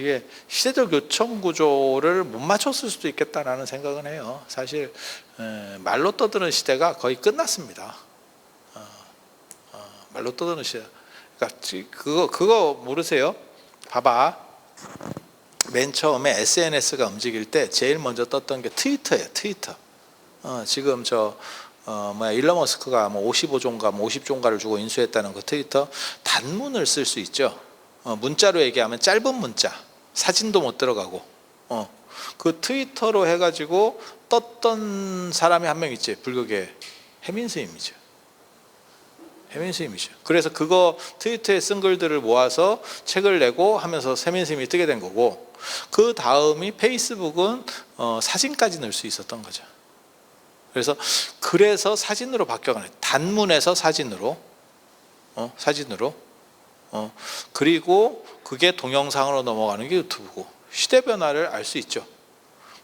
이게 시대적 요청 구조를 못 맞췄을 수도 있겠다라는 생각은 해요. 사실 말로 떠드는 시대가 거의 끝났습니다. 말로 떠드는 시대. 그러니까 그거 모르세요? 봐봐. 맨 처음에 SNS가 움직일 때 제일 먼저 떴던 게 트위터예요. 트위터. 지금 일론 머스크가 55조인가 50조인가를 주고 인수했다는 그 트위터, 단문을 쓸 수 있죠. 문자로 얘기하면 짧은 문자, 사진도 못 들어가고, 그 트위터로 해가지고 떴던 사람이 한 명 있지. 불교계 해민 스님이죠. 해민 스님이죠. 그래서 그거 트위터에 쓴 글들을 모아서 책을 내고 하면서 해민 스님이 뜨게 된 거고, 그 다음이 페이스북은 사진까지 넣을 수 있었던 거죠. 그래서 사진으로 바뀌어가는, 단문에서 사진으로, 그리고 그게 동영상으로 넘어가는 게 유튜브고, 시대 변화를 알 수 있죠.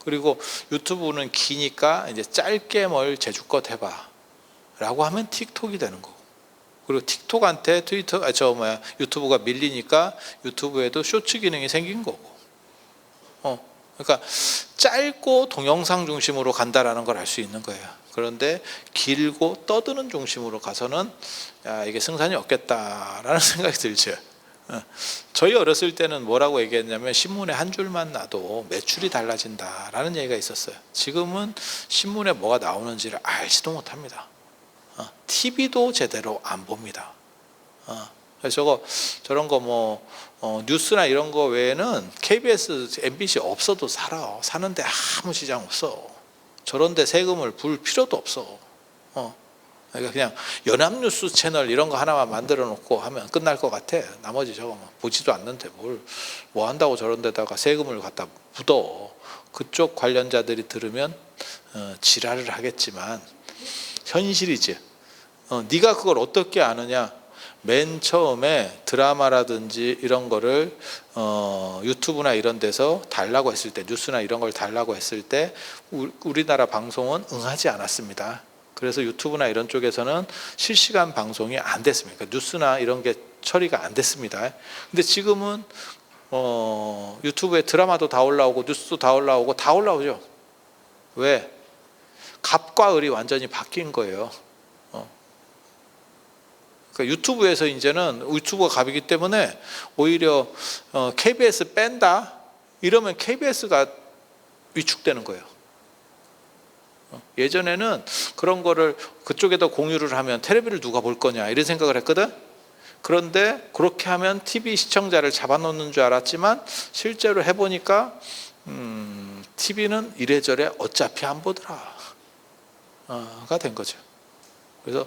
그리고 유튜브는 기니까 이제 짧게 뭘 제주껏 해봐 라고 하면 틱톡이 되는 거고, 그리고 틱톡한테 유튜브가 밀리니까 유튜브에도 쇼츠 기능이 생긴 거고, 그러니까 짧고 동영상 중심으로 간다라는 걸 알 수 있는 거예요. 그런데 길고 떠드는 중심으로 가서는 이게 승산이 없겠다라는 생각이 들죠. 저희 어렸을 때는 뭐라고 얘기했냐면, 신문에 한 줄만 놔도 매출이 달라진다라는 얘기가 있었어요. 지금은 신문에 뭐가 나오는지를 알지도 못합니다. TV도 제대로 안 봅니다. 그래서 저런 거 뉴스나 이런 거 외에는 KBS, MBC 없어도 사는데 아무 지장 없어. 저런 데 세금을 불 필요도 없어. 그러니까 그냥 연합뉴스 채널 이런 거 하나만 만들어 놓고 하면 끝날 것 같아. 나머지 저거 보지도 않는데 뭐 한다고 저런 데다가 세금을 갖다 묻어. 그쪽 관련자들이 들으면 지랄을 하겠지만 현실이지. 네가 그걸 어떻게 아느냐? 맨 처음에 드라마라든지 이런 거를 유튜브나 이런 데서 달라고 했을 때, 뉴스나 이런 걸 달라고 했을 때 우리나라 방송은 응하지 않았습니다. 그래서 유튜브나 이런 쪽에서는 실시간 방송이 안 됐습니다. 그러니까 뉴스나 이런 게 처리가 안 됐습니다. 근데 지금은 유튜브에 드라마도 다 올라오고 뉴스도 다 올라오죠. 왜? 갑과 을이 완전히 바뀐 거예요. 그러니까 유튜브에서 이제는 유튜브가 갑이기 때문에 오히려 KBS 뺀다 이러면 KBS가 위축되는 거예요. 예전에는 그런 거를 그쪽에다 공유를 하면 텔레비를 누가 볼 거냐 이런 생각을 했거든. 그런데 그렇게 하면 TV 시청자를 잡아놓는 줄 알았지만 실제로 해보니까 TV는 이래저래 어차피 안 보더라 가 된 거죠. 그래서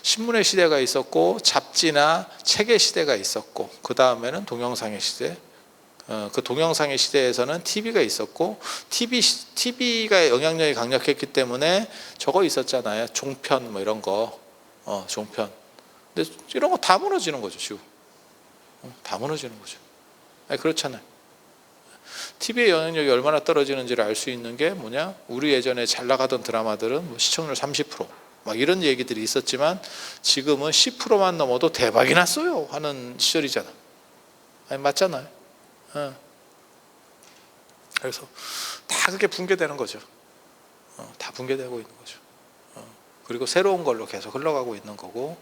신문의 시대가 있었고 잡지나 책의 시대가 있었고, 그 다음에는 동영상의 시대. 그 동영상의 시대에서는 TV가 있었고, TV가 영향력이 강력했기 때문에 저거 있었잖아요. 종편 이런 거. 종편. 근데 이런 거 다 무너지는 거죠, 지금. 다 무너지는 거죠. 그렇잖아요. TV의 영향력이 얼마나 떨어지는지를 알 수 있는 게 뭐냐? 우리 예전에 잘 나가던 드라마들은 시청률 30%. 막 이런 얘기들이 있었지만 지금은 10%만 넘어도 대박이 났어요 하는 시절이잖아. 맞잖아요. 그래서 다 그게 붕괴되는 거죠. 다 붕괴되고 있는 거죠. 그리고 새로운 걸로 계속 흘러가고 있는 거고,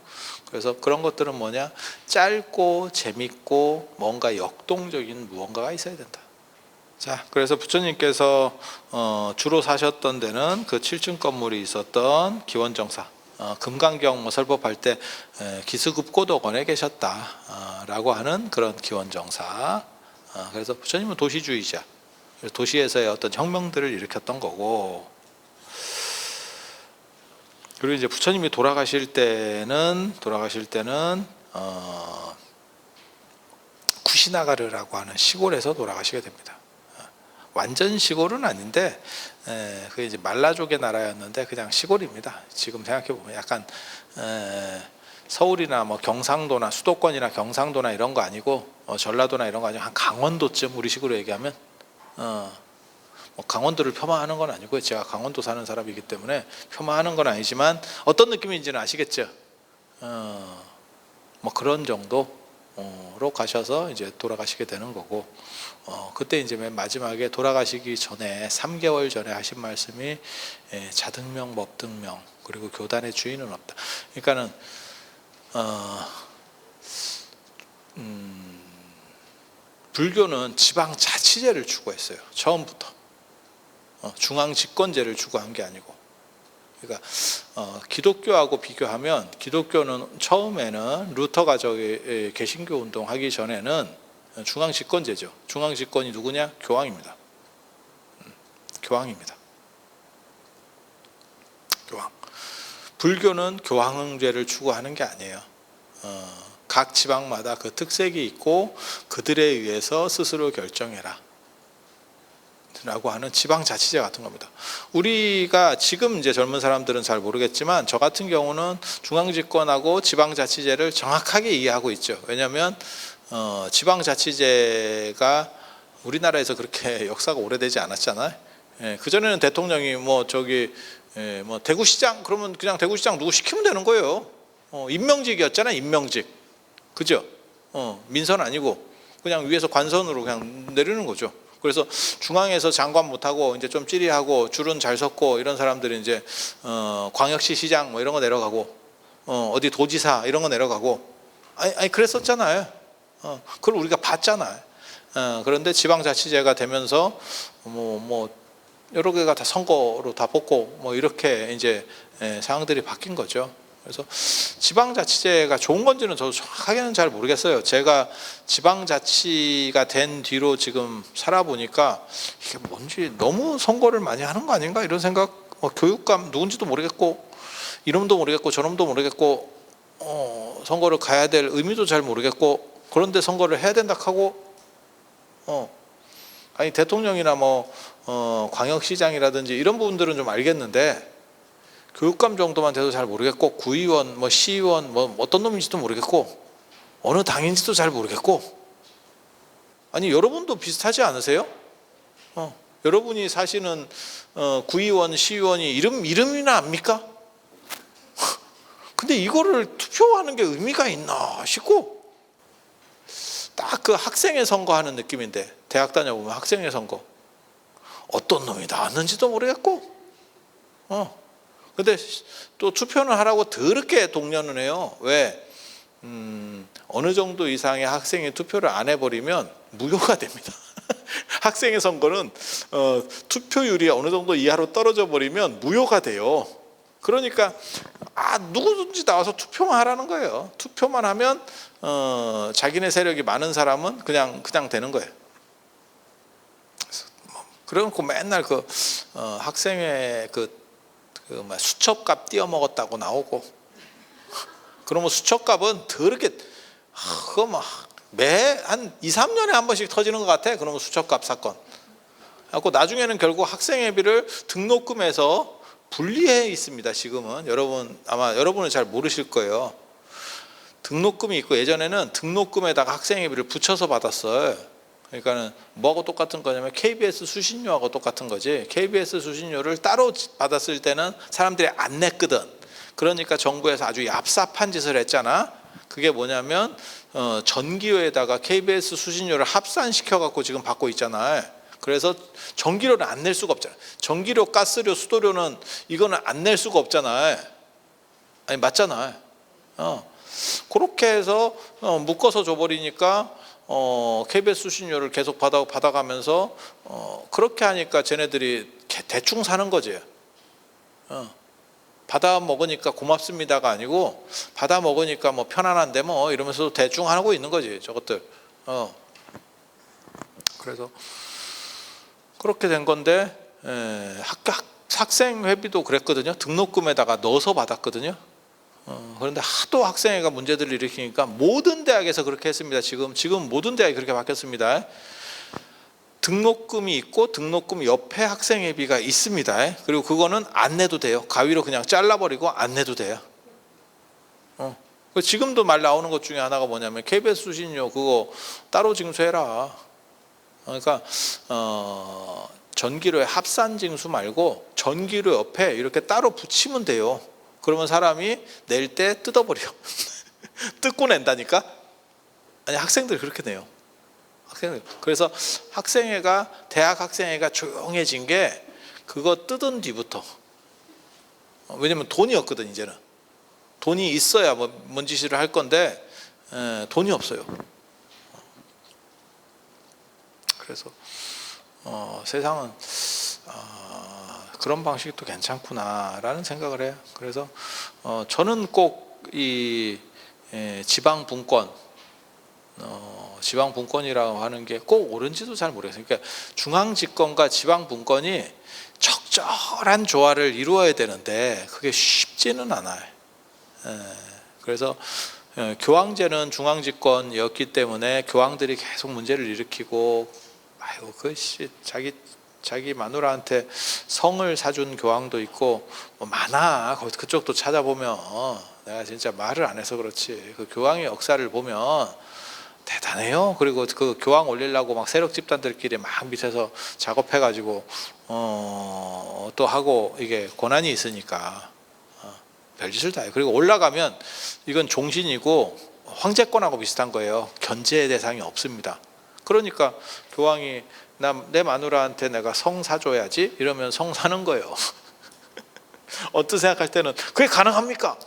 그래서 그런 것들은 뭐냐? 짧고 재밌고 뭔가 역동적인 무언가가 있어야 된다. 자, 그래서 부처님께서 주로 사셨던 데는 그 7층 건물이 있었던 기원정사, 금강경 설법할 때 기스급고덕원에 계셨다라고 하는 그런 기원정사. 그래서 부처님은 도시주의자, 도시에서의 어떤 혁명들을 일으켰던 거고, 그리고 이제 부처님이 돌아가실 때는 쿠시나가르라고 하는 시골에서 돌아가시게 됩니다. 완전 시골은 아닌데 그게 이제 말라족의 나라였는데 그냥 시골입니다. 지금 생각해 보면 약간 서울이나 경상도나 수도권이나 경상도나 이런 거 아니고 전라도나 이런 거 아니고 한 강원도쯤, 우리 식으로 얘기하면 강원도를 폄하하는 건 아니고요. 제가 강원도 사는 사람이기 때문에 폄하하는 건 아니지만 어떤 느낌인지는 아시겠죠? 그런 정도. 로 가셔서 이제 돌아가시게 되는 거고, 그때 이제 맨 마지막에 돌아가시기 전에 3개월 전에 하신 말씀이 자등명, 법등명, 그리고 교단의 주인은 없다. 그러니까는 불교는 지방 자치제를 추구했어요. 처음부터 중앙 집권제를 추구한 게 아니고. 그러니까 기독교하고 비교하면, 기독교는 처음에는 루터가 저기 개신교 운동하기 전에는 중앙 집권제죠. 중앙 집권이 누구냐? 교황입니다. 교황입니다. 교황. 불교는 교황제를 추구하는 게 아니에요. 각 지방마다 그 특색이 있고 그들에 의해서 스스로 결정해라 라고 하는 지방자치제 같은 겁니다. 우리가 지금 이제 젊은 사람들은 잘 모르겠지만, 저 같은 경우는 중앙집권하고 지방자치제를 정확하게 이해하고 있죠. 왜냐하면 지방자치제가 우리나라에서 그렇게 역사가 오래되지 않았잖아요. 그전에는 대통령이 뭐 대구시장 그러면 그냥 대구시장 누구 시키면 되는 거예요. 임명직이었잖아요. 임명직. 그죠? 민선 아니고 그냥 위에서 관선으로 그냥 내리는 거죠. 그래서 중앙에서 장관 못하고 이제 좀 찌리하고 줄은 잘 섰고 이런 사람들이 이제 광역시 시장 뭐 이런 거 내려가고, 어디 도지사 이런 거 내려가고, 아니 그랬었잖아요. 그걸 우리가 봤잖아요. 그런데 지방자치제가 되면서 뭐 여러 개가 다 선거로 다 뽑고 뭐 이렇게 이제 상황들이 바뀐 거죠. 그래서 지방자치제가 좋은 건지는 저도 정확하게는 잘 모르겠어요. 제가 지방자치가 된 뒤로 지금 살아보니까 이게 뭔지 너무 선거를 많이 하는 거 아닌가 이런 생각. 교육감 누군지도 모르겠고, 이름도 모르겠고 저놈도 모르겠고, 선거를 가야 될 의미도 잘 모르겠고, 그런데 선거를 해야 된다 하고, 아니 대통령이나 뭐 광역시장이라든지 이런 부분들은 좀 알겠는데, 교육감 정도만 돼도 잘 모르겠고, 구의원, 뭐 시의원, 뭐 어떤 놈인지도 모르겠고, 어느 당인지도 잘 모르겠고. 아니 여러분도 비슷하지 않으세요? 여러분이 사시는 구의원, 시의원이 이름이나 압니까? 근데 이거를 투표하는 게 의미가 있나 싶고, 딱 그 학생회 선거하는 느낌인데, 대학 다녀보면 학생회 선거 어떤 놈이 나왔는지도 모르겠고, 근데 또 투표는 하라고 더럽게 독려는 해요. 왜? 어느 정도 이상의 학생이 투표를 안 해버리면 무효가 됩니다. 학생의 선거는 투표율이 어느 정도 이하로 떨어져 버리면 무효가 돼요. 그러니까 누구든지 나와서 투표만 하라는 거예요. 투표만 하면 자기네 세력이 많은 사람은 그냥 되는 거예요. 그래놓고 맨날 학생회 수첩값 띄어먹었다고 나오고, 그러면 수첩값은 더럽게 그거 막 한 2, 3년에 한 번씩 터지는 것 같아. 그러면 수첩값 사건. 그래서 나중에는 결국 학생회비를 등록금에서 분리해 있습니다. 지금은 아마 여러분은 잘 모르실 거예요. 등록금이 있고, 예전에는 등록금에다가 학생회비를 붙여서 받았어요. 그러니까는 뭐하고 똑같은 거냐면 KBS 수신료하고 똑같은 거지. KBS 수신료를 따로 받았을 때는 사람들이 안 냈거든. 그러니까 정부에서 아주 얍삽한 짓을 했잖아. 그게 뭐냐면 전기료에다가 KBS 수신료를 합산시켜 갖고 지금 받고 있잖아요. 그래서 전기료를 안 낼 수가 없잖아요. 전기료, 가스료, 수도료는 이거는 안 낼 수가 없잖아요. 아니 맞잖아요. 그렇게 해서 묶어서 줘버리니까 KBS 수신료를 계속 받아가면서 그렇게 하니까 쟤네들이 대충 사는 거지. 받아 먹으니까 고맙습니다가 아니고, 받아 먹으니까 뭐 편안한데 뭐 이러면서 대충 하고 있는 거지 저것들. 그래서 그렇게 된 건데, 학생회비도 그랬거든요. 등록금에다가 넣어서 받았거든요. 그런데 하도 학생회가 문제들을 일으키니까 모든 대학에서 그렇게 했습니다. 지금 모든 대학이 그렇게 바뀌었습니다. 등록금이 있고 등록금 옆에 학생회비가 있습니다. 그리고 그거는 안 내도 돼요. 가위로 그냥 잘라버리고 안 내도 돼요. 지금도 말 나오는 것 중에 하나가 뭐냐면 KBS 수신료 그거 따로 징수해라. 그러니까 전기료의 합산징수 말고 전기료 옆에 이렇게 따로 붙이면 돼요. 그러면 사람이 낼 때 뜯어버려. 뜯고 낸다니까. 아니 학생들이 그렇게 내요. 학생들. 그래서 학생회가 대학 학생회가 조용해진 게 그거 뜯은 뒤부터. 왜냐면 돈이 없거든. 이제는 돈이 있어야 뭔 짓을 할 건데 돈이 없어요. 그래서 세상은 그런 방식도 괜찮구나라는 생각을 해요. 그래서 저는 꼭 이 지방 분권, 지방 분권이라고 하는 게 꼭 옳은지도 잘 모르겠어요. 그러니까 중앙 집권과 지방 분권이 적절한 조화를 이루어야 되는데 그게 쉽지는 않아요. 그래서 교황제는 중앙 집권이었기 때문에 교황들이 계속 문제를 일으키고, 아유 그씨 자기 마누라한테 성을 사준 교황도 있고 뭐 많아. 그쪽도 찾아보면 내가 진짜 말을 안 해서 그렇지 그 교황의 역사를 보면 대단해요. 그리고 그 교황 올리려고 막 세력 집단들끼리 막 밑에서 작업해가지고 또 하고 이게 고난이 있으니까 별짓을 다 해요. 그리고 올라가면 이건 종신이고 황제권하고 비슷한 거예요. 견제의 대상이 없습니다. 그러니까 교황이 내 마누라한테 내가 성 사줘야지 이러면 성 사는 거예요. 어떤 생각할 때는 그게 가능합니까?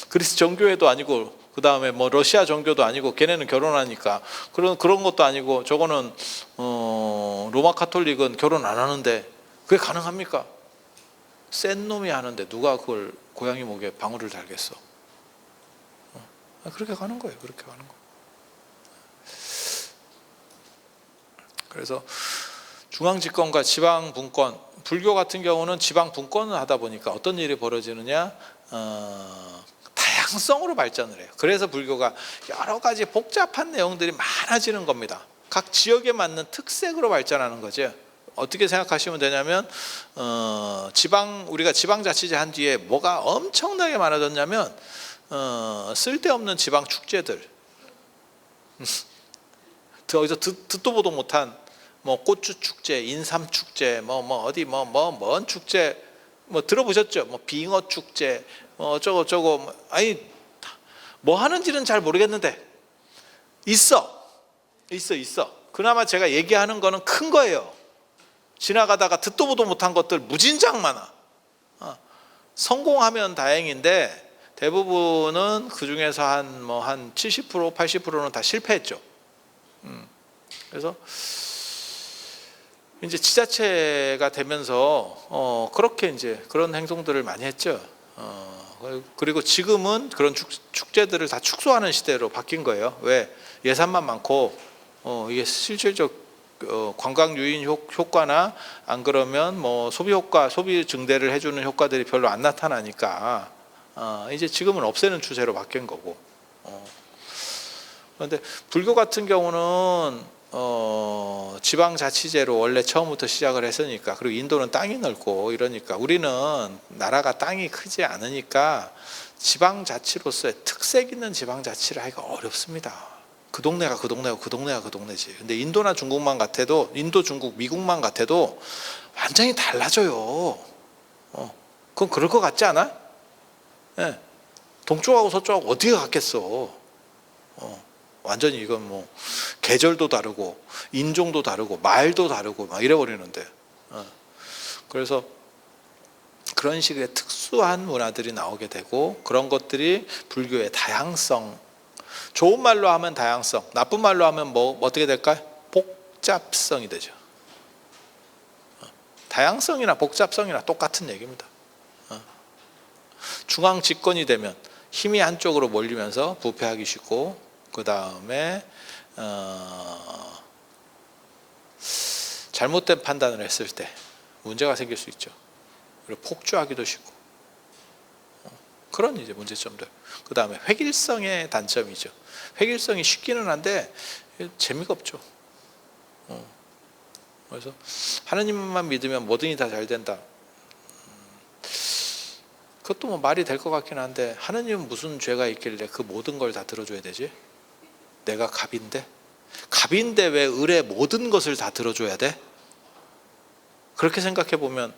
그리스 정교회도 아니고 그 다음에 뭐 러시아 정교도 아니고 걔네는 결혼하니까 그런 것도 아니고 저거는 로마 카톨릭은 결혼 안 하는데 그게 가능합니까? 센 놈이 하는데 누가 그걸 고양이 목에 방울을 달겠어? 그렇게 가는 거예요. 그렇게 가는 거. 그래서 중앙 집권과 지방 분권, 불교 같은 경우는 지방 분권을 하다 보니까 어떤 일이 벌어지느냐, 다양성으로 발전을 해요. 그래서 불교가 여러 가지 복잡한 내용들이 많아지는 겁니다. 각 지역에 맞는 특색으로 발전하는 거죠. 어떻게 생각하시면 되냐면 우리가 지방자치제 한 뒤에 뭐가 엄청나게 많아졌냐면 쓸데없는 지방 축제들, 어디서 듣도 보도 못한 뭐 고추 축제, 인삼 축제, 어디 뭔 축제 들어보셨죠? 뭐 빙어 축제, 어쩌고 아니 뭐 하는지는 잘 모르겠는데 있어. 그나마 제가 얘기하는 거는 큰 거예요. 지나가다가 듣도 보도 못한 것들 무진장 많아. 성공하면 다행인데 대부분은 그 중에서 한 70%, 80%는 다 실패했죠. 그래서 이제 지자체가 되면서 그렇게 이제 그런 행동들을 많이 했죠. 그리고 지금은 그런 축제들을 다 축소하는 시대로 바뀐 거예요. 왜? 예산만 많고 이게 실질적 관광 유인 효과나 안 그러면 뭐 소비 증대를 해주는 효과들이 별로 안 나타나니까 이제 지금은 없애는 추세로 바뀐 거고. 그런데 불교 같은 경우는 지방자치제로 원래 처음부터 시작을 했으니까, 그리고 인도는 땅이 넓고 이러니까 우리는 나라가 땅이 크지 않으니까 지방자치로서의 특색 있는 지방자치를 하기가 어렵습니다. 그 동네가 그 동네고 그 동네가 그 동네지. 근데 인도나 중국만 같아도, 인도, 중국, 미국만 같아도 완전히 달라져요. 그건 그럴 것 같지 않아? 네. 동쪽하고 서쪽하고 어디가 같겠어. 완전히 이건 뭐 계절도 다르고 인종도 다르고 말도 다르고 막 이래버리는데, 그래서 그런 식의 특수한 문화들이 나오게 되고, 그런 것들이 불교의 다양성, 좋은 말로 하면 다양성, 나쁜 말로 하면 뭐 어떻게 될까요? 복잡성이 되죠. 다양성이나 복잡성이나 똑같은 얘기입니다. 중앙 집권이 되면 힘이 한쪽으로 몰리면서 부패하기 쉽고, 그 다음에 잘못된 판단을 했을 때 문제가 생길 수 있죠. 그리고 폭주하기도 쉽고, 그런 이제 문제점들. 그 다음에 획일성의 단점이죠. 획일성이 쉽기는 한데 재미가 없죠. 그래서 하나님만 믿으면 뭐든지 다 잘 된다. 그것도 뭐 말이 될 것 같긴 한데, 하나님은 무슨 죄가 있길래 그 모든 걸 다 들어줘야 되지? 내가 갑인데 왜 을의 모든 것을 다 들어줘야 돼? 그렇게 생각해 보면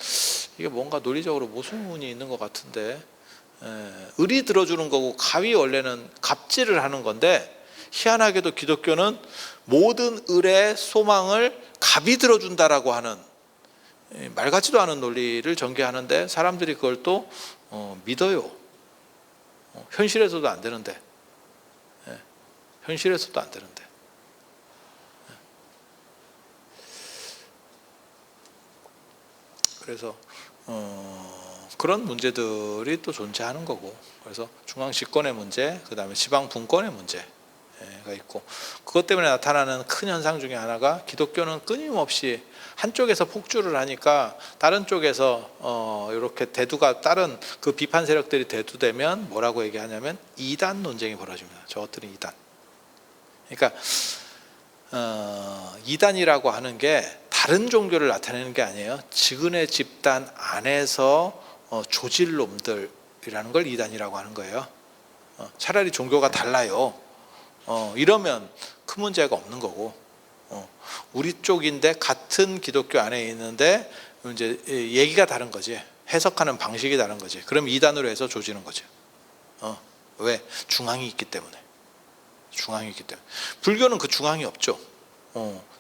이게 뭔가 논리적으로 모순이 있는 것 같은데, 을이 들어주는 거고 갑이 원래는 갑질을 하는 건데 희한하게도 기독교는 모든 을의 소망을 갑이 들어준다라고 하는 말 같지도 않은 논리를 전개하는데 사람들이 그걸 또 믿어요. 현실에서도 안 되는데, 현실에서도 안 되는데. 그래서 그런 문제들이 또 존재하는 거고, 그래서 중앙 집권의 문제, 그 다음에 지방 분권의 문제가 있고, 그것 때문에 나타나는 큰 현상 중에 하나가 기독교는 끊임없이 한쪽에서 폭주를 하니까 다른 쪽에서 이렇게 대두가, 다른 그 비판 세력들이 대두되면 뭐라고 얘기하냐면 이단 논쟁이 벌어집니다. 저것들은 이단. 그러니까 이단이라고 하는 게 다른 종교를 나타내는 게 아니에요. 지근의 집단 안에서 조질 놈들이라는 걸 이단이라고 하는 거예요. 차라리 종교가 달라요. 이러면 큰 문제가 없는 거고, 우리 쪽인데 같은 기독교 안에 있는데 이제 얘기가 다른 거지, 해석하는 방식이 다른 거지. 그럼 이단으로 해서 조지는 거죠. 왜? 중앙이 있기 때문에. 중앙이 있기 때문에. 불교는 그 중앙이 없죠.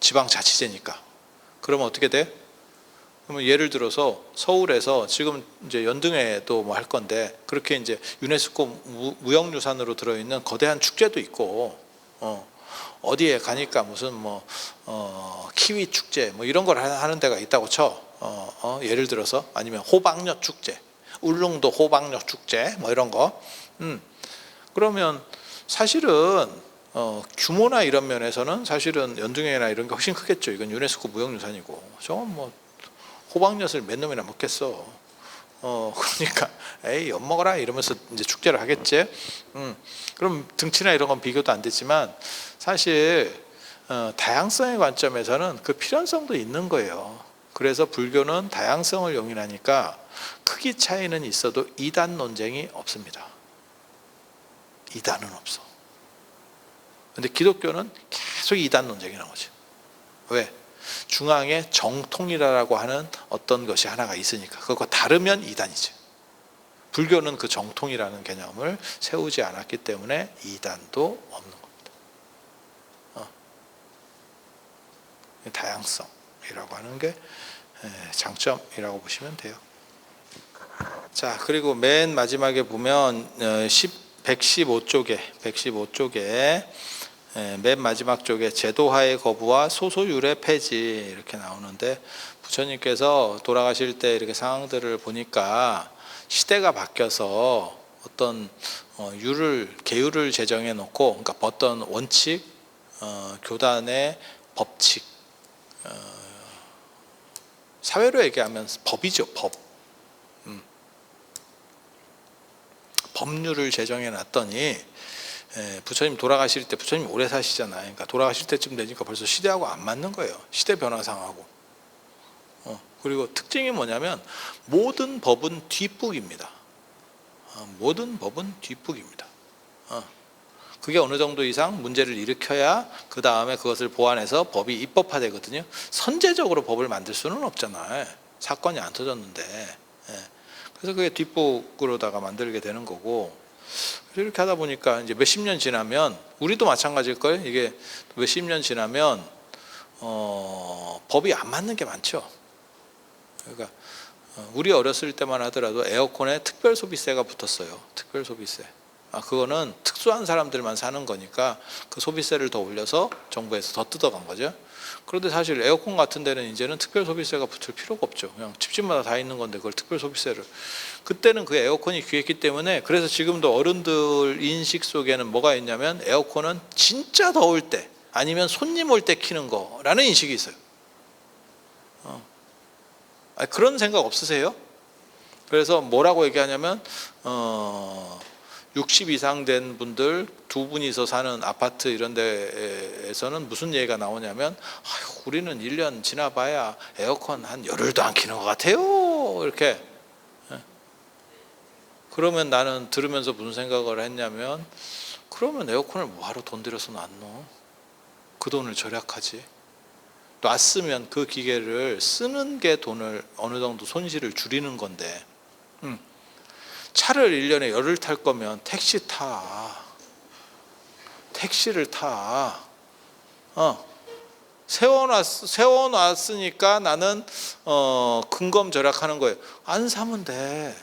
지방자치제니까. 그러면 어떻게 돼? 그러면 예를 들어서 서울에서 지금 이제 연등회도 뭐 할 건데, 그렇게 이제 유네스코 무형유산으로 들어있는 거대한 축제도 있고, 어디에 가니까 무슨 뭐 키위 축제 뭐 이런 걸 하는 데가 있다고 쳐. 예를 들어서 아니면 호박엿 축제, 울릉도 호박엿 축제 뭐 이런 거. 그러면 사실은 규모나 이런 면에서는 사실은 연등회나 이런 게 훨씬 크겠죠. 이건 유네스코 무형유산이고, 저건 뭐 호박엿을 몇 놈이나 먹겠어. 그러니까 에이 엿먹어라 이러면서 이제 축제를 하겠지. 그럼 등치나 이런 건 비교도 안 되지만 사실 다양성의 관점에서는 그 필연성도 있는 거예요. 그래서 불교는 다양성을 용인하니까 크기 차이는 있어도 이단 논쟁이 없습니다. 이단은 없어. 근데 기독교는 계속 이단 논쟁이 나오죠. 왜? 중앙에 정통이라고 하는 어떤 것이 하나가 있으니까. 그거 다르면 이단이죠. 불교는 그 정통이라는 개념을 세우지 않았기 때문에 이단도 없는 겁니다. 다양성이라고 하는 게 장점이라고 보시면 돼요. 자, 그리고 맨 마지막에 보면 115쪽에 맨 마지막 쪽에 제도화의 거부와 소소율의 폐지 이렇게 나오는데, 부처님께서 돌아가실 때 이렇게 상황들을 보니까 시대가 바뀌어서 어떤 계율을 제정해 놓고, 그러니까 어떤 원칙, 교단의 법칙, 사회로 얘기하면 법이죠. 법률을 제정해 놨더니 부처님 돌아가실 때, 부처님 오래 사시잖아요. 그러니까 돌아가실 때쯤 되니까 벌써 시대하고 안 맞는 거예요. 시대 변화상하고. 그리고 특징이 뭐냐면 모든 법은 뒷북입니다. 모든 법은 뒷북입니다. 그게 어느 정도 이상 문제를 일으켜야 그 다음에 그것을 보완해서 법이 입법화되거든요. 선제적으로 법을 만들 수는 없잖아요. 사건이 안 터졌는데. 그래서 그게 뒷북으로다가 만들게 되는 거고, 이렇게 하다 보니까 이제 몇십 년 지나면, 우리도 마찬가지일 거예요. 이게 몇십 년 지나면 법이 안 맞는 게 많죠. 그러니까 우리 어렸을 때만 하더라도 에어컨에 특별 소비세가 붙었어요. 특별 소비세. 그거는 특수한 사람들만 사는 거니까 그 소비세를 더 올려서 정부에서 더 뜯어간 거죠. 그런데 사실 에어컨 같은 데는 이제는 특별 소비세가 붙을 필요가 없죠. 그냥 집집마다 다 있는 건데 그걸 특별 소비세를. 그때는 그 에어컨이 귀했기 때문에, 그래서 지금도 어른들 인식 속에는 뭐가 있냐면 에어컨은 진짜 더울 때 아니면 손님 올 때 켜는 거라는 인식이 있어요. 그런 생각 없으세요? 그래서 뭐라고 얘기하냐면 60 이상 된 분들 두 분이서 사는 아파트 이런 데에서는 무슨 얘기가 나오냐면, 우리는 1년 지나봐야 에어컨 한 열흘도 안 켜는 것 같아요. 이렇게. 그러면 나는 들으면서 무슨 생각을 했냐면, 그러면 에어컨을 뭐하러 돈 들여서 놨노? 그 돈을 절약하지. 놨으면 그 기계를 쓰는 게 돈을 어느 정도 손실을 줄이는 건데, 차를 1년에 열흘 탈 거면 택시 택시를 타. 세워놨으니까 나는 근검절약하는 거예요. 안 사면 돼.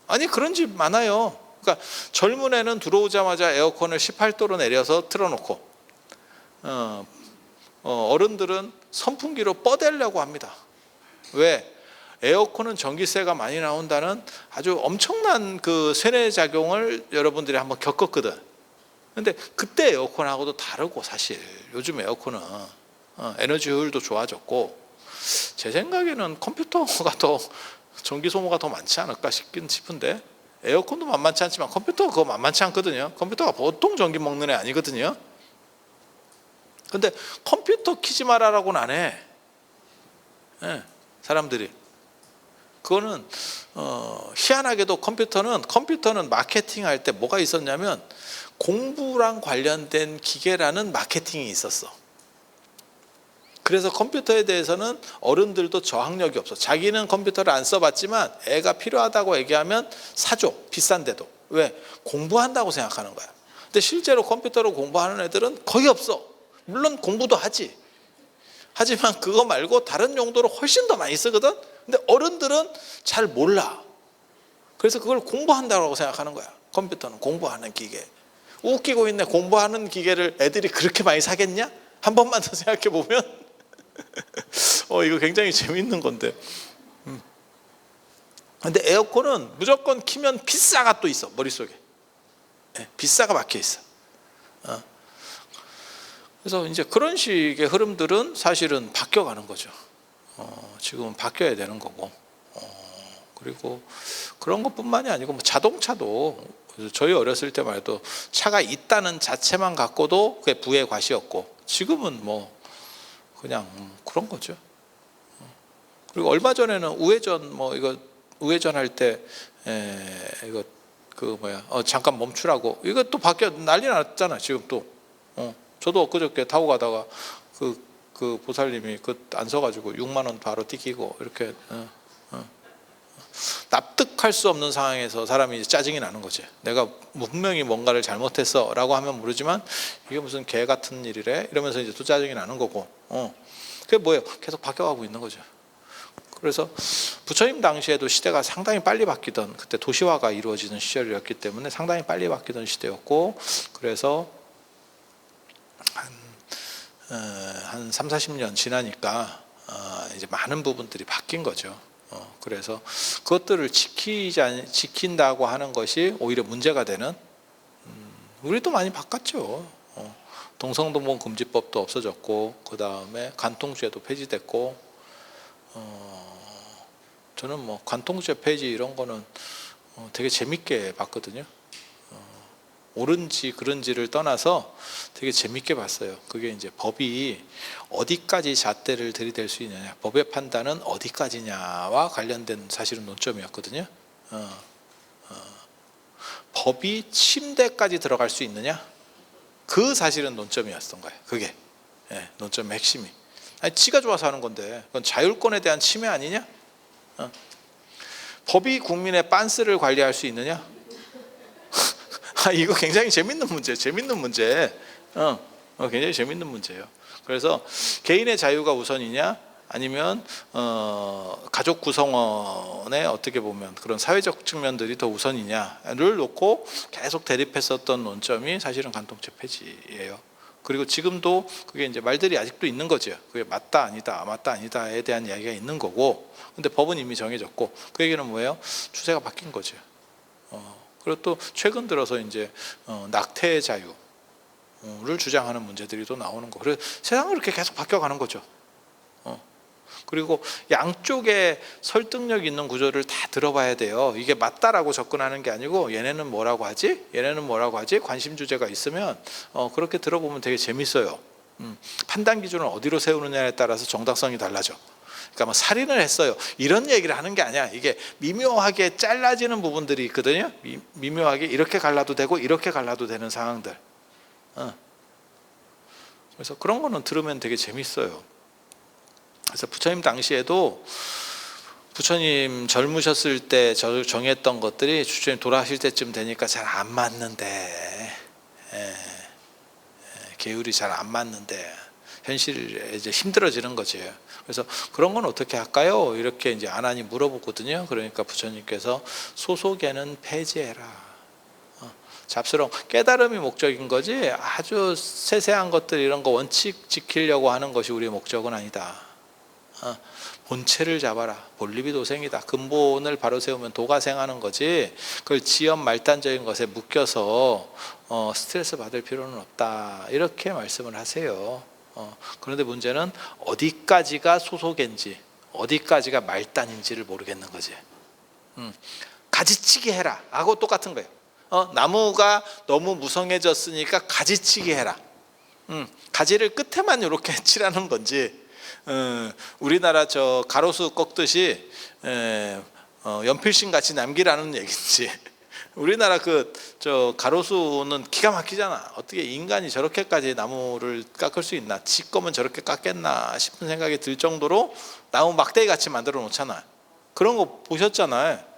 아니 그런 집 많아요. 그러니까 젊은 애는 들어오자마자 에어컨을 18도로 내려서 틀어놓고 어른들은 선풍기로 뻗으려고 합니다. 왜? 에어컨은 전기세가 많이 나온다는 아주 엄청난 그 쇠뇌 작용을 여러분들이 한번 겪었거든. 근데 그때 에어컨하고도 다르고, 사실 요즘 에어컨은 에너지 효율도 좋아졌고, 제 생각에는 컴퓨터가 더 전기 소모가 더 많지 않을까 싶은데, 에어컨도 만만치 않지만 컴퓨터가 그거 만만치 않거든요. 컴퓨터가 보통 전기 먹는 애 아니거든요. 근데 컴퓨터 키지 말아라고는 안 해. 사람들이. 그거는 희한하게도 컴퓨터는 마케팅할 때 뭐가 있었냐면 공부랑 관련된 기계라는 마케팅이 있었어. 그래서 컴퓨터에 대해서는 어른들도 저항력이 없어. 자기는 컴퓨터를 안 써봤지만 애가 필요하다고 얘기하면 사줘, 비싼데도. 왜? 공부한다고 생각하는 거야. 근데 실제로 컴퓨터로 공부하는 애들은 거의 없어. 물론 공부도 하지. 하지만 그거 말고 다른 용도로 훨씬 더 많이 쓰거든. 근데 어른들은 잘 몰라. 그래서 그걸 공부한다고 생각하는 거야. 컴퓨터는 공부하는 기계. 웃기고 있네. 공부하는 기계를 애들이 그렇게 많이 사겠냐? 한 번만 더 생각해 보면 이거 굉장히 재밌는 건데. 근데 에어컨은 무조건 키면 비싸가 또 있어, 머릿속에. 비싸가 막혀 있어. 그래서 이제 그런 식의 흐름들은 사실은 바뀌어가는 거죠. 지금은 바뀌어야 되는 거고. 그리고 그런 것뿐만이 아니고 뭐 자동차도, 저희 어렸을 때만 해도 차가 있다는 자체만 갖고도 그게 부의 과시였고, 지금은 뭐 그냥 그런 거죠. 그리고 얼마 전에는 우회전 우회전 할 때 이거 잠깐 멈추라고, 이거 또 바뀌어 난리 났잖아 지금 또. 저도 엊그저께 타고 가다가 그 보살님이 안 서가지고 6만 원 바로 띠기고 이렇게. 납득할 수 없는 상황에서 사람이 짜증이 나는 거지. 내가 분명히 뭔가를 잘못했어 라고 하면 모르지만 이게 무슨 개 같은 일이래 이러면서 이제 또 짜증이 나는 거고. 그게 뭐예요? 계속 바뀌어가고 있는 거죠. 그래서 부처님 당시에도 시대가 상당히 빨리 바뀌던, 그때 도시화가 이루어지는 시절이었기 때문에 상당히 빨리 바뀌던 시대였고, 그래서 한 3, 40년 지나니까 이제 많은 부분들이 바뀐 거죠. 그래서 그것들을 지킨다고 하는 것이 오히려 문제가 되는, 우리도 많이 바꿨죠. 동성동본 금지법도 없어졌고, 그 다음에 간통죄도 폐지됐고, 저는 뭐 간통죄 폐지 이런 거는 되게 재밌게 봤거든요. 옳은지 그른지를 떠나서 되게 재밌게 봤어요. 그게 이제 법이 어디까지 잣대를 들이댈 수 있느냐, 법의 판단은 어디까지냐와 관련된 사실은 논점이었거든요. 법이 침대까지 들어갈 수 있느냐, 그 사실은 논점이었던 거예요. 그게 논점의 핵심이. 아니, 지가 좋아서 하는 건데 그건 자율권에 대한 침해 아니냐? 법이 국민의 빤스를 관리할 수 있느냐? 이거 굉장히 재밌는 문제. 굉장히 재밌는 문제예요. 그래서 개인의 자유가 우선이냐, 아니면 가족 구성원의 어떻게 보면 그런 사회적 측면들이 더 우선이냐를 놓고 계속 대립했었던 논점이 사실은 간통죄 폐지예요. 그리고 지금도 그게 이제 말들이 아직도 있는 거죠. 그게 맞다 아니다, 맞다 아니다에 대한 이야기가 있는 거고, 근데 법은 이미 정해졌고, 그 얘기는 뭐예요? 추세가 바뀐 거죠. 그리고 또 최근 들어서 이제 낙태의 자유를 주장하는 문제들이 또 나오는 거. 그래서 세상은 그렇게 계속 바뀌어가는 거죠. 그리고 양쪽에 설득력 있는 구조를 다 들어봐야 돼요. 이게 맞다라고 접근하는 게 아니고, 얘네는 뭐라고 하지? 얘네는 뭐라고 하지? 관심 주제가 있으면 그렇게 들어보면 되게 재밌어요. 판단 기준을 어디로 세우느냐에 따라서 정당성이 달라져. 그러니까 뭐 살인을 했어요, 이런 얘기를 하는 게 아니야. 이게 미묘하게 잘라지는 부분들이 있거든요. 미묘하게 이렇게 갈라도 되고 이렇게 갈라도 되는 상황들. 그래서 그런 거는 들으면 되게 재밌어요. 그래서 부처님 당시에도 부처님 젊으셨을 때 정했던 것들이 부처님 돌아가실 때쯤 되니까 잘 안 맞는데, 계율이 잘 안 맞는데 현실에 이제 힘들어지는 거죠. 그래서 그런 건 어떻게 할까요? 이렇게 이제 아난이 물어보거든요. 그러니까 부처님께서 소소계는 폐지해라. 잡스러운 깨달음이 목적인 거지 아주 세세한 것들 이런 거 원칙 지키려고 하는 것이 우리의 목적은 아니다. 본체를 잡아라. 본립이 도생이다. 근본을 바로 세우면 도가 생하는 거지 그걸 지연 말단적인 것에 묶여서 스트레스 받을 필요는 없다. 이렇게 말씀을 하세요. 그런데 문제는 어디까지가 소소계인지 어디까지가 말단인지를 모르겠는 거지. 가지치기 해라 하고 똑같은 거예요. 나무가 너무 무성해졌으니까 가지치기 해라. 가지를 끝에만 이렇게 칠하는 건지, 우리나라 저 가로수 꺾듯이 연필심 같이 남기라는 얘기인지. 우리나라 저 가로수는 기가 막히잖아. 어떻게 인간이 저렇게까지 나무를 깎을 수 있나? 지 거면 저렇게 깎겠나 싶은 생각이 들 정도로 나무 막대기 같이 만들어 놓잖아. 그런 거 보셨잖아요.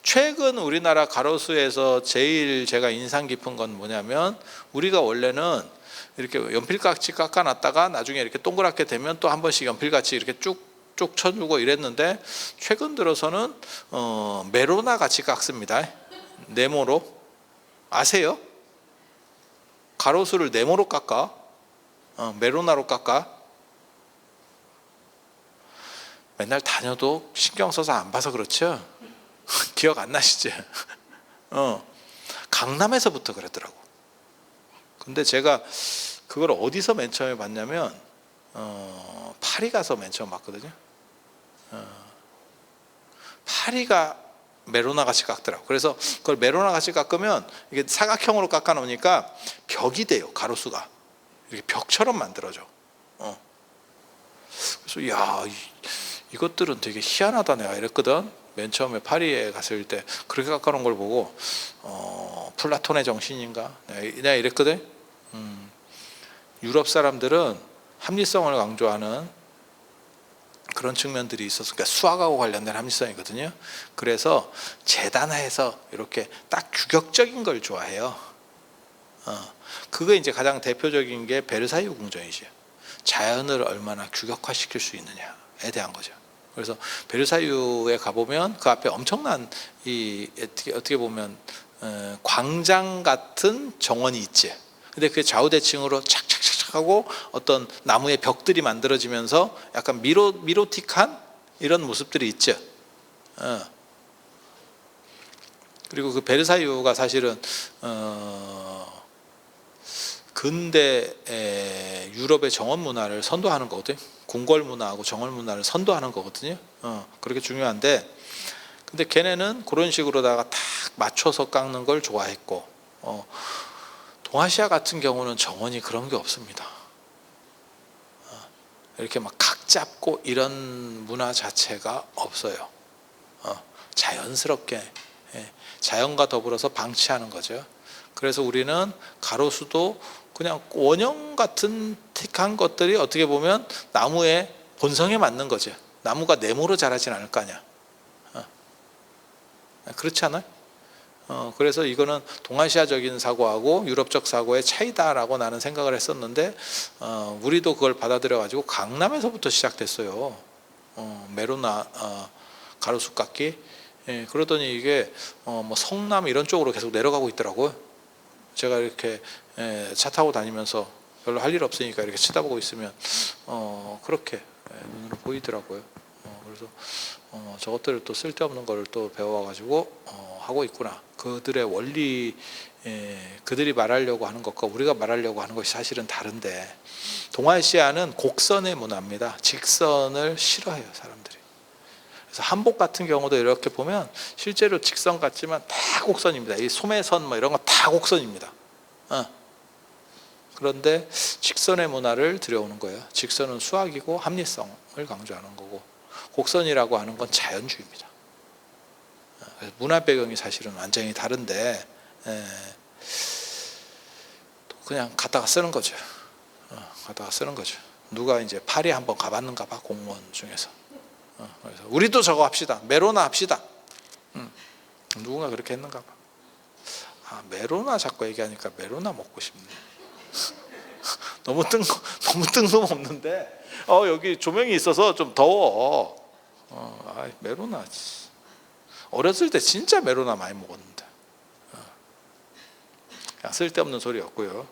최근 우리나라 가로수에서 제일 제가 인상 깊은 건 뭐냐면, 우리가 원래는 이렇게 연필같이 깎아놨다가 나중에 이렇게 동그랗게 되면 또 한 번씩 연필같이 이렇게 쭉쭉 쳐주고 이랬는데, 최근 들어서는 메로나 같이 깎습니다. 네모로. 아세요? 가로수를 네모로 깎아? 메로나로 깎아? 맨날 다녀도 신경 써서 안 봐서 그렇죠? 기억 안 나시죠? 강남에서부터 그랬더라고. 근데 제가 그걸 어디서 맨 처음에 봤냐면 파리 가서 맨 처음 봤거든요. 파리가 메로나 같이 깎더라고. 그래서 그걸 메로나 같이 깎으면 이게 사각형으로 깎아 놓으니까 벽이 돼요. 가로수가 이렇게 벽처럼 만들어져. 그래서 야, 이것들은 되게 희한하다 내가 이랬거든. 맨 처음에 파리에 갔을 때 그렇게 깎아놓은 걸 보고 플라톤의 정신인가 내가 이랬거든. 유럽 사람들은 합리성을 강조하는 그런 측면들이 있어서, 그러니까 수학하고 관련된 합리성이거든요. 그래서 재단해서 이렇게 딱 규격적인 걸 좋아해요. 그거 이제 가장 대표적인 게 베르사유 궁전이죠. 자연을 얼마나 규격화시킬 수 있느냐에 대한 거죠. 그래서 베르사유에 가보면 그 앞에 엄청난 어떻게 보면 광장 같은 정원이 있지. 근데 그게 좌우대칭으로 착착착착 하고 어떤 나무의 벽들이 만들어지면서 약간 미로틱한 이런 모습들이 있죠. 그리고 그 베르사유가 사실은 근대 유럽의 정원 문화를 선도하는 거거든요. 궁궐 문화하고 정원 문화를 선도하는 거거든요. 그렇게 중요한데, 근데 걔네는 그런 식으로다가 딱 맞춰서 깎는 걸 좋아했고, 동아시아 같은 경우는 정원이 그런 게 없습니다. 이렇게 막 각 잡고 이런 문화 자체가 없어요. 자연스럽게 자연과 더불어서 방치하는 거죠. 그래서 우리는 가로수도 그냥 원형 같은 틱한 것들이 어떻게 보면 나무의 본성에 맞는 거죠. 나무가 네모로 자라진 않을 거 아니야. 그렇지 않아요? 그래서 이거는 동아시아적인 사고하고 유럽적 사고의 차이다라고 나는 생각을 했었는데, 우리도 그걸 받아들여 가지고 강남에서부터 시작됐어요. 메로나 가로수 깎기. 그러더니 이게 뭐 성남 이런 쪽으로 계속 내려가고 있더라고요. 제가 이렇게 차 타고 다니면서 별로 할 일 없으니까 이렇게 쳐다보고 있으면 그렇게 눈으로 보이더라고요. 그래서 저것들을 또 쓸데없는 거를 또 배워가지고 하고 있구나. 그들의 원리, 그들이 말하려고 하는 것과 우리가 말하려고 하는 것이 사실은 다른데, 동아시아는 곡선의 문화입니다. 직선을 싫어해요, 사람들이. 그래서 한복 같은 경우도 이렇게 보면 실제로 직선 같지만 다 곡선입니다. 이 소매선 뭐 이런 거 다 곡선입니다. 그런데 직선의 문화를 들여오는 거예요. 직선은 수학이고 합리성을 강조하는 거고, 곡선이라고 하는 건 자연주의입니다. 문화 배경이 사실은 완전히 다른데 그냥 갖다가 쓰는 거죠. 갖다가 쓰는 거죠. 누가 이제 파리 한번 가봤는가 봐, 공무원 중에서. 그래서 우리도 저거 합시다. 메로나 합시다. 누군가 그렇게 했는가 봐. 메로나 자꾸 얘기하니까 메로나 먹고 싶네. 너무 뜬금없는데 여기 조명이 있어서 좀 더워. 메로나. 어렸을 때 진짜 메로나 많이 먹었는데. 그냥 쓸데없는 소리였고요.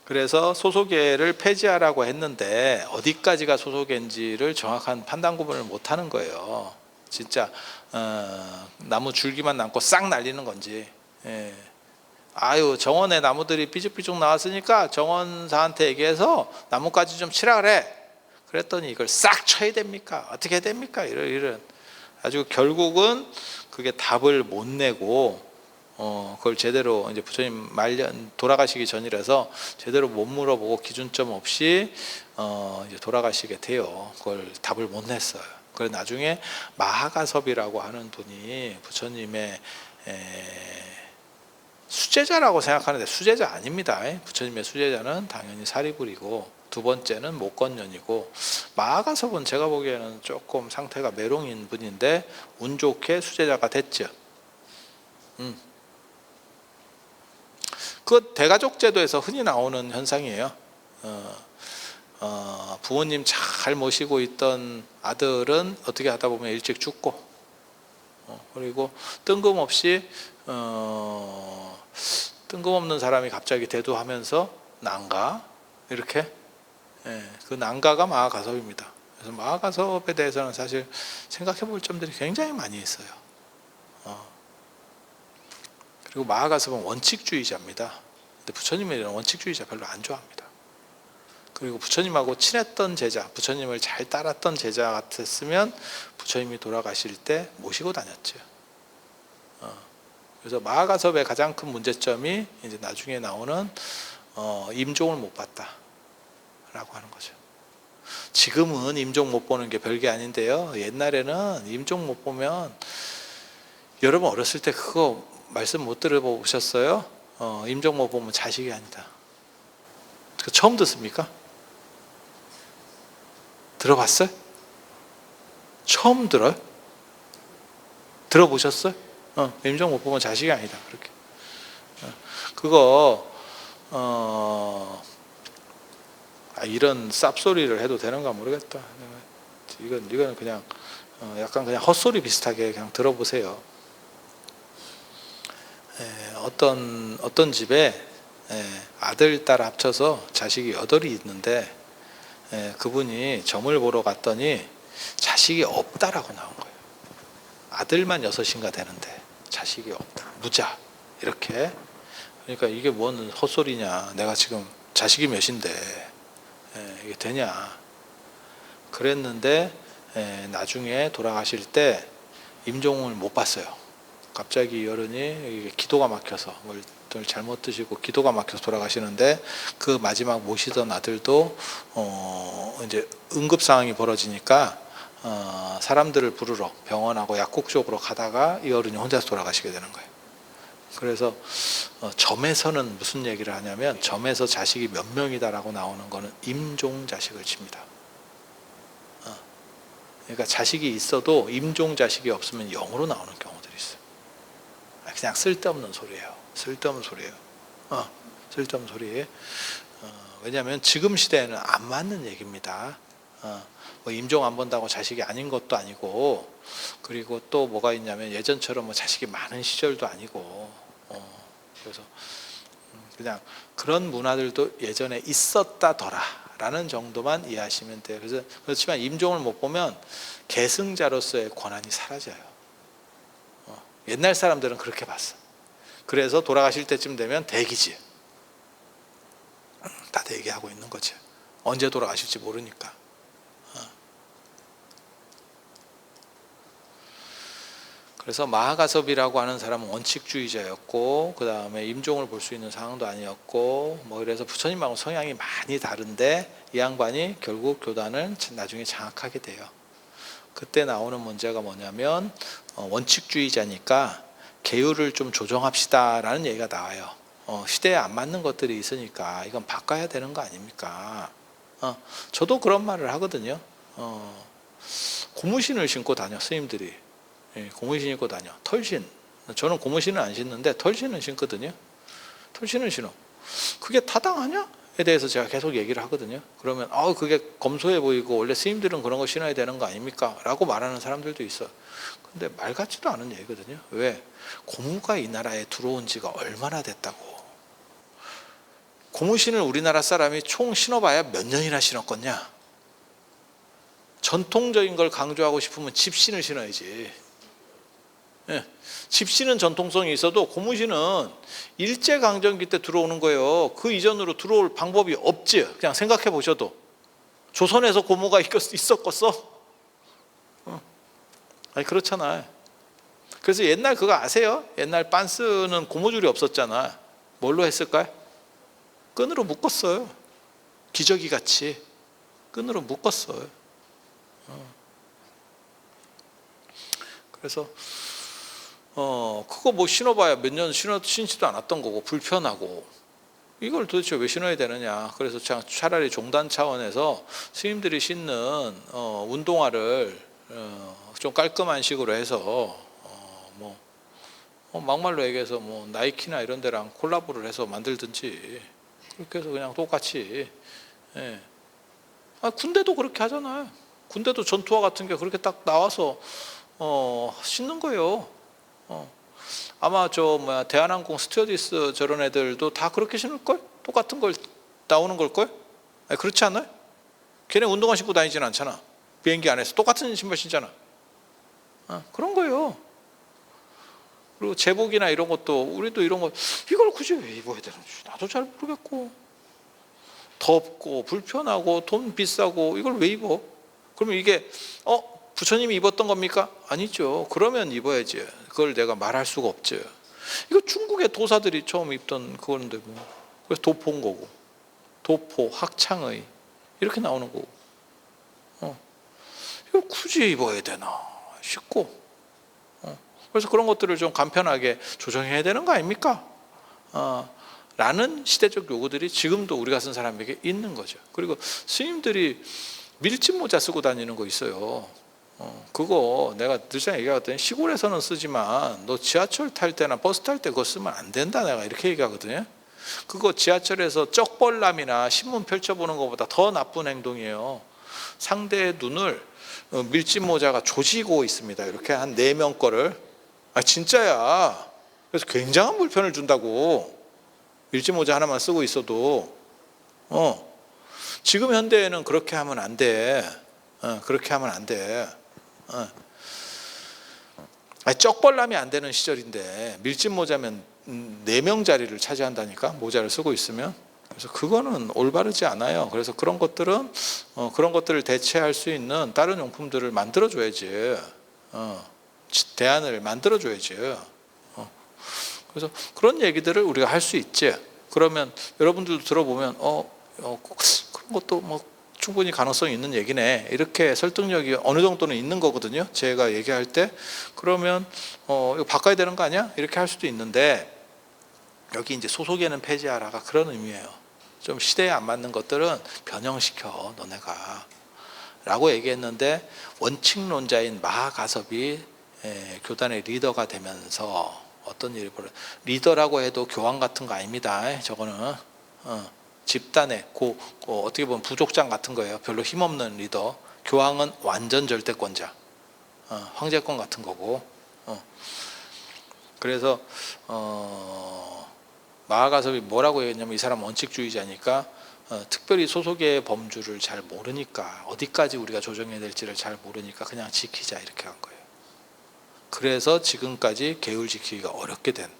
그래서 소소계를 폐지하라고 했는데 어디까지가 소소계인지를 정확한 판단 구분을 못하는 거예요. 진짜 나무 줄기만 남고 싹 날리는 건지. 정원에 나무들이 삐죽삐죽 나왔으니까 정원사한테 얘기해서 나무까지 좀 치라 그래. 그랬더니 이걸 싹 쳐야 됩니까? 어떻게 됩니까? 이런 아주 결국은 그게 답을 못 내고 그걸 제대로 이제 부처님 돌아가시기 전이라서 제대로 못 물어보고 기준점 없이 이제 돌아가시게 돼요. 그걸 답을 못 냈어요. 그래서 나중에 마하가섭이라고 하는 분이 부처님의 수제자라고 생각하는데 수제자 아닙니다. 부처님의 수제자는 당연히 사리불이고 두 번째는 목건년이고 마하가섭은 제가 보기에는 조금 상태가 메롱인 분인데 운 좋게 수제자가 됐죠. 그 대가족 제도에서 흔히 나오는 현상이에요. 부모님 잘 모시고 있던 아들은 어떻게 하다 보면 일찍 죽고 그리고 뜬금없이 뜬금없는 사람이 갑자기 대두하면서 난가 이렇게 그 난가가 마하가섭입니다. 그래서 마하가섭에 대해서는 사실 생각해 볼 점들이 굉장히 많이 있어요. 그리고 마하가섭은 원칙주의자입니다. 근데 부처님이 이런 원칙주의자 별로 안 좋아합니다. 그리고 부처님하고 친했던 제자, 부처님을 잘 따랐던 제자 같았으면 부처님이 돌아가실 때 모시고 다녔죠. 그래서 마하가섭의 가장 큰 문제점이 이제 나중에 나오는 임종을 못 봤다라고 하는 거죠. 지금은 임종 못 보는 게 별게 아닌데요. 옛날에는 임종 못 보면 여러분 어렸을 때 그거 말씀 못 들어보셨어요? 임종 못 보면 자식이 아니다. 그거 처음 듣습니까? 들어봤어요? 처음 들어요? 들어보셨어요? 임종 못 보면 자식이 아니다. 그렇게. 그거 이런 쌉소리를 해도 되는가 모르겠다. 이건 그냥 약간 그냥 헛소리 비슷하게 그냥 들어보세요. 어떤 집에 아들, 딸 합쳐서 자식이 8이 있는데 그분이 점을 보러 갔더니 자식이 없다라고 나온 거예요. 아들만 6인가 되는데 자식이 없다. 무자. 이렇게. 그러니까 이게 뭔 헛소리냐. 내가 지금 자식이 몇인데 이게 되냐. 그랬는데 나중에 돌아가실 때 임종을 못 봤어요. 갑자기 어른이 기도가 막혀서 뭘 잘못 드시고 기도가 막혀서 돌아가시는데 그 마지막 모시던 아들도 이제 응급 상황이 벌어지니까 사람들을 부르러 병원하고 약국 쪽으로 가다가 이 어른이 혼자서 돌아가시게 되는 거예요. 그래서 점에서는 무슨 얘기를 하냐면 점에서 자식이 몇 명이다라고 나오는 거는 임종 자식을 칩니다. 그러니까 자식이 있어도 임종 자식이 없으면 0으로 나오는 경우들이 있어요. 그냥 쓸데없는 소리예요. 쓸데없는 소리예요. 쓸데없는 소리. 왜냐하면 지금 시대에는 안 맞는 얘기입니다. 뭐 임종 안 본다고 자식이 아닌 것도 아니고, 그리고 또 뭐가 있냐면 예전처럼 뭐 자식이 많은 시절도 아니고, 그래서 그냥 그런 문화들도 예전에 있었다더라라는 정도만 이해하시면 돼요. 그래서 그렇지만 임종을 못 보면 계승자로서의 권한이 사라져요. 옛날 사람들은 그렇게 봤어. 그래서 돌아가실 때쯤 되면 대기지. 다 대기하고 있는 거죠. 언제 돌아가실지 모르니까. 그래서 마하가섭이라고 하는 사람은 원칙주의자였고, 그 다음에 임종을 볼 수 있는 상황도 아니었고, 뭐 그래서 부처님하고 성향이 많이 다른데 이 양반이 결국 교단을 나중에 장악하게 돼요. 그때 나오는 문제가 뭐냐면 원칙주의자니까 계율을 좀 조정합시다라는 얘기가 나와요. 시대에 안 맞는 것들이 있으니까 이건 바꿔야 되는 거 아닙니까? 저도 그런 말을 하거든요. 고무신을 신고 다녀, 스님들이. 예, 고무신 신고 다녀. 털신. 저는 고무신은 안 신는데 털신은 신거든요. 털신을 신어. 그게 타당하냐? 에 대해서 제가 계속 얘기를 하거든요. 그러면 그게 검소해 보이고 원래 스님들은 그런 거 신어야 되는 거 아닙니까? 라고 말하는 사람들도 있어. 근데 말 같지도 않은 얘기거든요. 왜? 고무가 이 나라에 들어온 지가 얼마나 됐다고. 고무신을 우리나라 사람이 총 신어봐야 몇 년이나 신었겠냐? 전통적인 걸 강조하고 싶으면 집신을 신어야지. 예. 집신은 전통성이 있어도 고무신은 일제강점기 때 들어오는 거예요. 그 이전으로 들어올 방법이 없지. 그냥 생각해 보셔도. 조선에서 고무가 있었겠어? 아니 그렇잖아. 그래서 옛날 그거 아세요? 옛날 빤스는 고무줄이 없었잖아. 뭘로 했을까요? 끈으로 묶었어요. 기저귀 같이 끈으로 묶었어요. 그래서 그거 뭐 신어봐야 몇 년 신지도 않았던 거고 불편하고 이걸 도대체 왜 신어야 되느냐. 그래서 차라리 종단 차원에서 스님들이 신는 운동화를 좀 깔끔한 식으로 해서 막말로 얘기해서 뭐 나이키나 이런 데랑 콜라보를 해서 만들든지 그렇게 해서 그냥 똑같이. 예. 군대도 그렇게 하잖아요. 군대도 전투화 같은 게 그렇게 딱 나와서 신는 거예요. 아마 대한항공 스튜어디스 저런 애들도 다 그렇게 신을걸? 똑같은 걸 나오는 걸걸? 그렇지 않아요? 걔네 운동화 신고 다니진 않잖아. 비행기 안에서 똑같은 신발 신잖아. 그런 거예요. 그리고 제복이나 이런 것도 우리도 이런 거 이걸 굳이 왜 입어야 되는지 나도 잘 모르겠고, 덥고 불편하고 돈 비싸고 이걸 왜 입어? 그러면 이게 부처님이 입었던 겁니까? 아니죠. 그러면 입어야지. 그걸 내가 말할 수가 없죠. 이거 중국의 도사들이 처음 입던 그건데 뭐. 그래서 도포인 거고, 도포, 학창의 이렇게 나오는 거고. 이걸 굳이 입어야 되나 싶고. 그래서 그런 것들을 좀 간편하게 조정해야 되는 거 아닙니까? 라는 시대적 요구들이 지금도 우리 같은 사람에게 있는 거죠. 그리고 스님들이 밀짚 모자 쓰고 다니는 거 있어요. 그거 내가 늘 얘기하거든요. 시골에서는 쓰지만 너 지하철 탈 때나 버스 탈 때 그거 쓰면 안 된다, 내가 이렇게 얘기하거든요. 그거 지하철에서 쩍벌남이나 신문 펼쳐보는 것보다 더 나쁜 행동이에요. 상대의 눈을 밀짚 모자가 조지고 있습니다. 이렇게 한 4명 거를. 진짜야. 그래서 굉장한 불편을 준다고. 밀짚 모자 하나만 쓰고 있어도. 지금 현대에는 그렇게 하면 안 돼. 그렇게 하면 안 돼. 쩍벌남이 안 되는 시절인데 밀짚 모자면 4명 자리를 차지한다니까, 모자를 쓰고 있으면. 그래서 그거는 올바르지 않아요. 그래서 그런 것들은 그런 것들을 대체할 수 있는 다른 용품들을 만들어줘야지. 대안을 만들어줘야지. 그래서 그런 얘기들을 우리가 할 수 있지. 그러면 여러분들도 들어보면 그런 것도 뭐 충분히 가능성이 있는 얘기네, 이렇게 설득력이 어느 정도는 있는 거거든요. 제가 얘기할 때. 그러면 이거 바꿔야 되는 거 아니야? 이렇게 할 수도 있는데, 여기 이제 소속에는 폐지하라가 그런 의미예요. 좀 시대에 안 맞는 것들은 변형시켜 너네가 라고 얘기했는데, 원칙론자인 마하가섭이 교단의 리더가 되면서 어떤 일이 벌어요. 리더라고 해도 교황 같은 거 아닙니다. 저거는 집단의 어떻게 보면 부족장 같은 거예요. 별로 힘없는 리더. 교황은 완전 절대권자, 황제권 같은 거고. 그래서 마하가섭이 뭐라고 얘기했냐면, 이 사람 원칙주의자니까 특별히 소속의 범주를 잘 모르니까, 어디까지 우리가 조정해야 될지를 잘 모르니까 그냥 지키자, 이렇게 한 거예요. 그래서 지금까지 계율 지키기가 어렵게 된,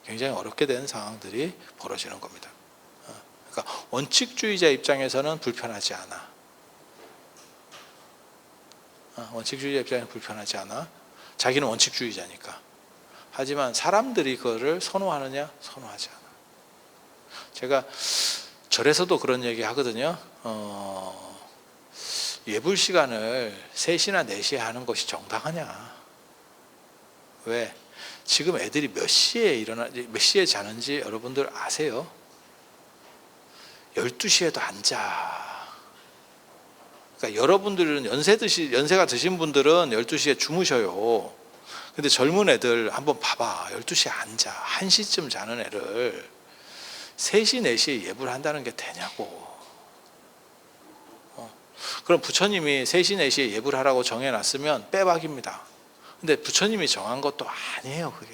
굉장히 어렵게 된 상황들이 벌어지는 겁니다. 그러니까 원칙주의자 입장에서는 불편하지 않아. 원칙주의자 입장에서는 불편하지 않아. 자기는 원칙주의자니까. 하지만 사람들이 그거를 선호하느냐? 선호하지 않아. 제가 절에서도 그런 얘기 하거든요. 예불 시간을 3시나 4시에 하는 것이 정당하냐? 왜? 지금 애들이 몇 시에 자는지 여러분들 아세요? 12시에도 앉아. 그러니까 여러분들은 연세가 드신 분들은 12시에 주무셔요. 근데 젊은 애들 한번 봐봐. 12시에 앉아. 1시쯤 자는 애를 3시, 4시에 예불 한다는 게 되냐고. 그럼 부처님이 3시, 4시에 예불 하라고 정해놨으면 빼박입니다. 근데 부처님이 정한 것도 아니에요, 그게.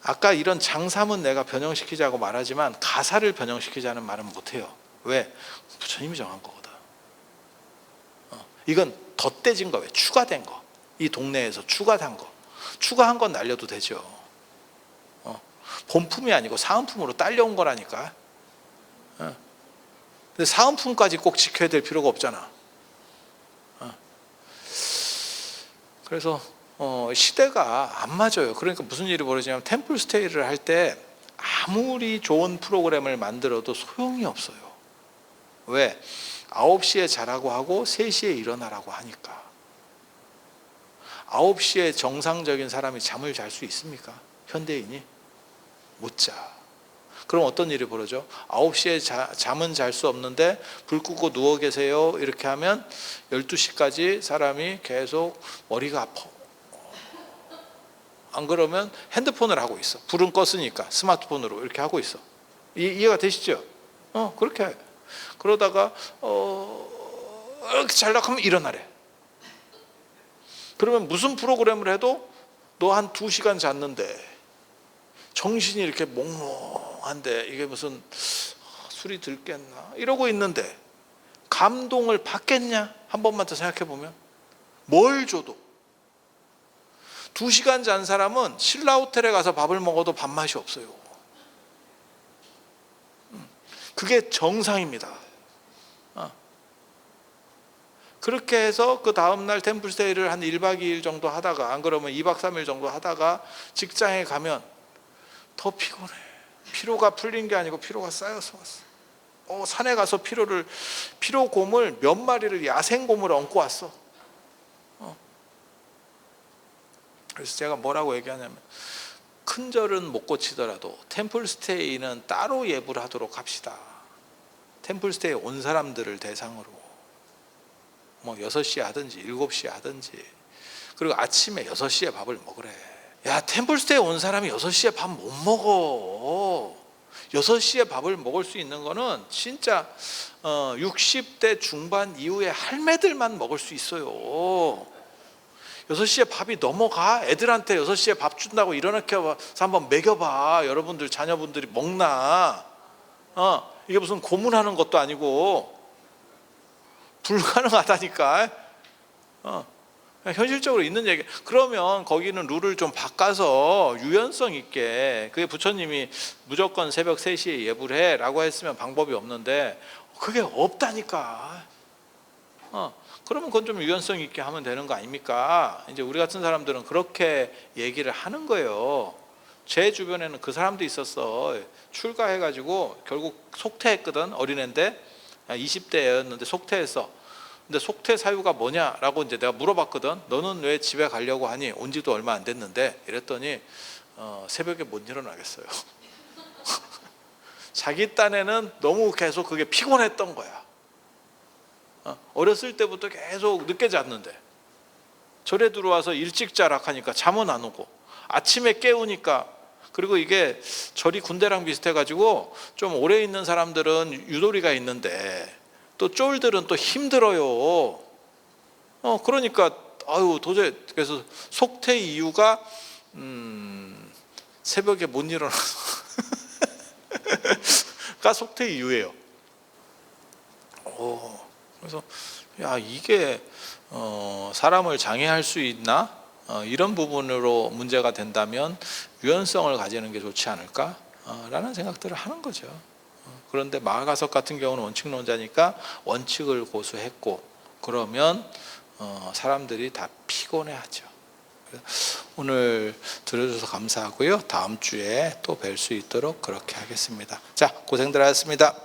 아까 이런 장삼은 내가 변형시키자고 말하지만 가사를 변형시키자는 말은 못해요. 왜? 부처님이 정한 거거든. 이건 덧대진 거, 왜? 추가된 거. 이 동네에서 추가한 거. 추가한 건 날려도 되죠. 본품이 아니고 사은품으로 딸려온 거라니까. 근데 사은품까지 꼭 지켜야 될 필요가 없잖아. 그래서 시대가 안 맞아요. 그러니까 무슨 일이 벌어지냐면 템플스테이를 할 때 아무리 좋은 프로그램을 만들어도 소용이 없어요. 왜? 9시에 자라고 하고 3시에 일어나라고 하니까. 9시에 정상적인 사람이 잠을 잘 수 있습니까? 현대인이? 못 자. 그럼 어떤 일이 벌어져? 9시에 잠은 잘 수 없는데 불 끄고 누워 계세요 이렇게 하면 12시까지 사람이 계속 머리가 아파. 안 그러면 핸드폰을 하고 있어. 불은 껐으니까 스마트폰으로 이렇게 하고 있어. 이해가 되시죠? 그렇게 해. 그러다가 이렇게 잘라고 하면 일어나래. 그러면 무슨 프로그램을 해도 너 한 2시간 잤는데 정신이 이렇게 몽롱한데 이게 무슨 술이 들겠나 이러고 있는데 감동을 받겠냐? 한 번만 더 생각해 보면 뭘 줘도 2시간 잔 사람은 신라 호텔에 가서 밥을 먹어도 밥맛이 없어요. 그게 정상입니다. 그렇게 해서 그 다음날 템플스테이를 한 1박 2일 정도 하다가 안 그러면 2박 3일 정도 하다가 직장에 가면 더 피곤해. 피로가 풀린 게 아니고 피로가 쌓여서 왔어. 산에 가서 피로곰을 몇 마리를 야생곰을 얹고 왔어. 그래서 제가 뭐라고 얘기하냐면 큰 절은 못 고치더라도 템플스테이는 따로 예불 하도록 합시다. 템플스테이 온 사람들을 대상으로 6시에 하든지 7시에 하든지. 그리고 아침에 6시에 밥을 먹으래. 야, 템플스테이 온 사람이 6시에 밥 못 먹어. 6시에 밥을 먹을 수 있는 거는 진짜 60대 중반 이후에 할매들만 먹을 수 있어요. 6시에 밥이 넘어가. 애들한테 6시에 밥 준다고 일어나게 해서 한번 먹여봐. 여러분들 자녀분들이 먹나. 이게 무슨 고문하는 것도 아니고 불가능하다니까. 현실적으로 있는 얘기. 그러면 거기는 룰을 좀 바꿔서 유연성 있게, 그게 부처님이 무조건 새벽 3시에 예불해 라고 했으면 방법이 없는데 그게 없다니까. 그러면 그건 좀 유연성 있게 하면 되는 거 아닙니까? 이제 우리 같은 사람들은 그렇게 얘기를 하는 거예요. 제 주변에는 그 사람도 있었어. 출가해가지고 결국 속퇴했거든. 어린애인데 20대였는데 속퇴했어. 근데 속퇴 사유가 뭐냐라고 이제 내가 물어봤거든. 너는 왜 집에 가려고 하니? 온 지도 얼마 안 됐는데. 이랬더니 새벽에 못 일어나겠어요. 자기 딴에는 너무 계속 그게 피곤했던 거야. 어렸을 때부터 계속 늦게 잤는데 절에 들어와서 일찍 자라 하니까 잠은 안 오고 아침에 깨우니까. 그리고 이게 절이 군대랑 비슷해가지고 좀 오래 있는 사람들은 유도리가 있는데 또 쫄들은 또 힘들어요. 그러니까 도저히. 그래서 속퇴 이유가 새벽에 못 일어나서 가 속퇴 이유예요. 그래서 야, 이게 사람을 장애할 수 있나? 이런 부분으로 문제가 된다면 유연성을 가지는 게 좋지 않을까? 라는 생각들을 하는 거죠. 그런데 마가석 같은 경우는 원칙론자니까 원칙을 고수했고, 그러면 사람들이 다 피곤해하죠. 오늘 들어줘서 감사하고요. 다음 주에 또 뵐 수 있도록 그렇게 하겠습니다. 자, 고생들 하셨습니다.